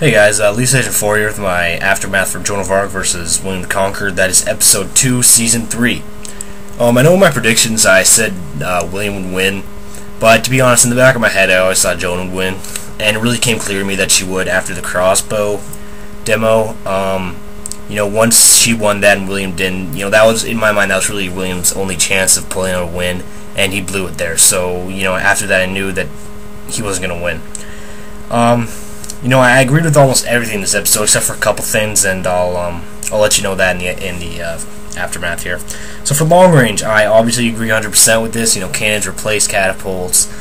Hey guys, Lisa Agent 4 here with my aftermath for Joan of Arc versus William the Conqueror. That is episode 2, season 3. I know in my predictions I said William would win, but to be honest, in the back of my head I always thought Joan would win, and it really came clear to me that she would after the crossbow demo. Once she won that and William didn't, that was, in my mind, that was really William's only chance of pulling out a win, and he blew it there. So, after that I knew that he wasn't going to win. I agreed with almost everything in this episode except for a couple things, and I'll let you know that in the aftermath here. So for long range, I obviously agree 100% with this. Cannons replace catapults,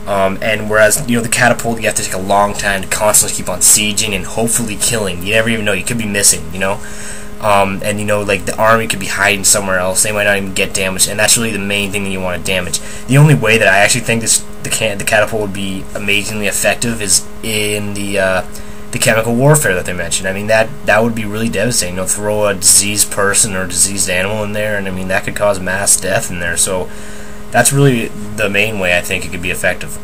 and whereas the catapult you have to take a long time to constantly keep on sieging and hopefully killing. You never even know, you could be missing. Like the army could be hiding somewhere else. They might not even get damaged, and that's really the main thing that you want to damage. The only way that I actually think the catapult would be amazingly effective is in the chemical warfare that they mentioned. I mean, that would be really devastating. Throw a diseased person or a diseased animal in there, and I mean that could cause mass death in there. So that's really the main way I think it could be effective.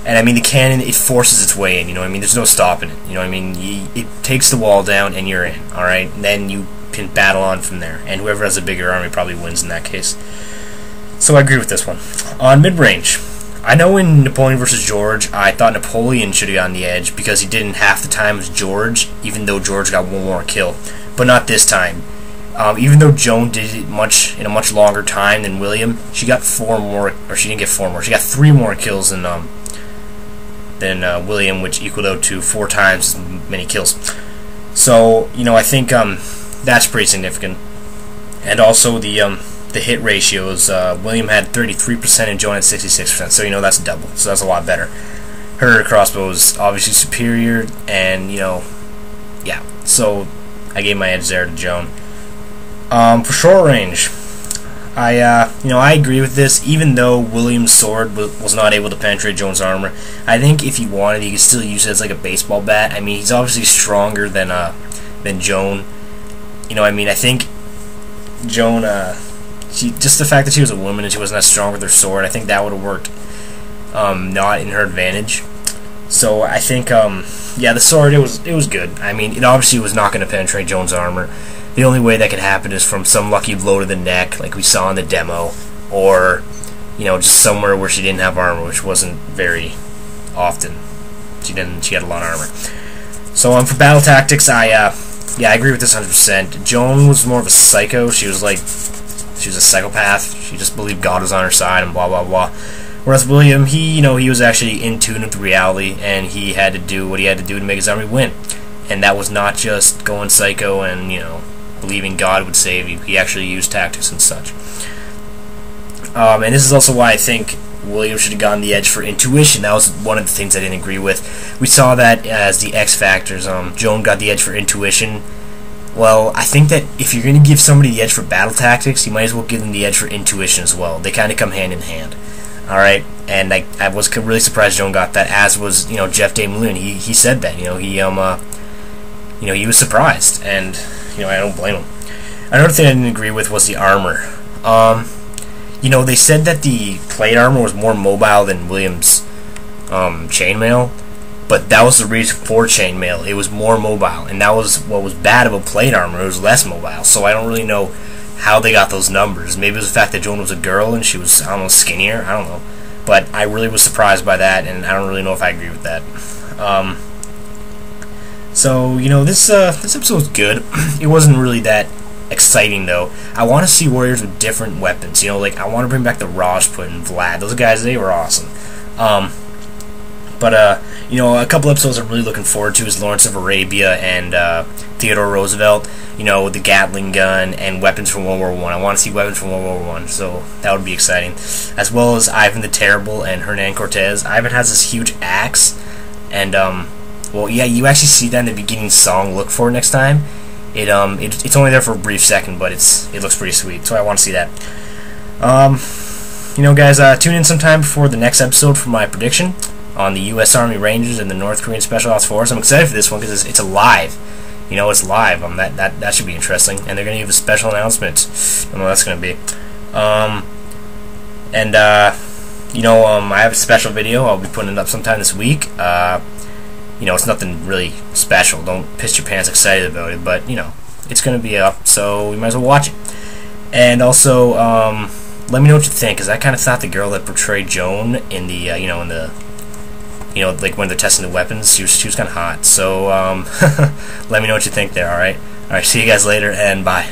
And I mean, the cannon, it forces its way in. There's no stopping it. It takes the wall down and you're in. All right, and then you can battle on from there, and whoever has a bigger army probably wins in that case. So I agree with this one. On mid-range, I know in Napoleon versus George, I thought Napoleon should have gotten the edge because he didn't half the time as George, even though George got one more kill. But not this time. Even though Joan did it in a much longer time than William, she got 4 more, or she didn't get 4 more, she got 3 more kills than William, which equaled out to 4 times as many kills. So, I think that's pretty significant. And also the hit ratios, William had 33% and Joan had 66%, so that's double, so that's a lot better. Her crossbow is obviously superior, and yeah, so I gave my edge there to Joan. For short range, I agree with this. Even though William's sword was not able to penetrate Joan's armor, I think if he wanted, he could still use it as like a baseball bat. I mean, he's obviously stronger than Joan. I think Joan, just the fact that she was a woman and she wasn't as strong with her sword, I think that would have worked not in her advantage. So I think, yeah, the sword, it was good. I mean, it obviously was not going to penetrate Joan's armor. The only way that could happen is from some lucky blow to the neck, like we saw in the demo, or just somewhere where she didn't have armor, which wasn't very often. She had a lot of armor. So for battle tactics, I agree with this 100%. Joan was more of a psycho. She was a psychopath. She just believed God was on her side and blah blah blah. Whereas William, he was actually in tune with reality, and he had to do what he had to do to make his army win. And that was not just going psycho and believing God would save you. He actually used tactics and such. And this is also why I think William should have gotten the edge for intuition. That was one of the things I didn't agree with. We saw that as the X factors. Joan got the edge for intuition. Well, I think that if you're going to give somebody the edge for battle tactics, you might as well give them the edge for intuition as well. They kind of come hand in hand. Alright? And I was really surprised Joan got that, as was, Jeff Desmoulins. He said that. He was surprised, and I don't blame him. Another thing I didn't agree with was the armor. They said that the plate armor was more mobile than William's chainmail, but that was the reason for chainmail. It was more mobile, and that was what was bad about plate armor. It was less mobile, so I don't really know how they got those numbers. Maybe it was the fact that Joan was a girl and she was, I don't know, skinnier. I don't know. But I really was surprised by that, and I don't really know if I agree with that. So, this episode was good. It wasn't really that exciting, though. I want to see warriors with different weapons. Like, I want to bring back the Rajput and Vlad. Those guys, they were awesome. A couple episodes I'm really looking forward to is Lawrence of Arabia and Theodore Roosevelt. The Gatling gun and weapons from World War I. I want to see weapons from World War I, so that would be exciting. As well as Ivan the Terrible and Hernan Cortez. Ivan has this huge axe, and well, yeah, you actually see that in the beginning song. Look for it next time. It's only there for a brief second, but it looks pretty sweet, so I want to see that. Guys, tune in sometime before the next episode for my prediction on the U.S. Army Rangers and the North Korean Special Ops Force. I'm excited for this one because it's live. It's live. That should be interesting, and they're going to give a special announcement. I don't know what that's going to be. I have a special video I'll be putting it up sometime this week. you know, it's nothing really special. Don't piss your pants excited about it, but you know, it's gonna be up, so we might as well watch it. And also, let me know what you think, because I kind of thought the girl that portrayed Joan in the, like when they're testing the weapons, she was kind of hot. So, let me know what you think there. All right, see you guys later, and bye.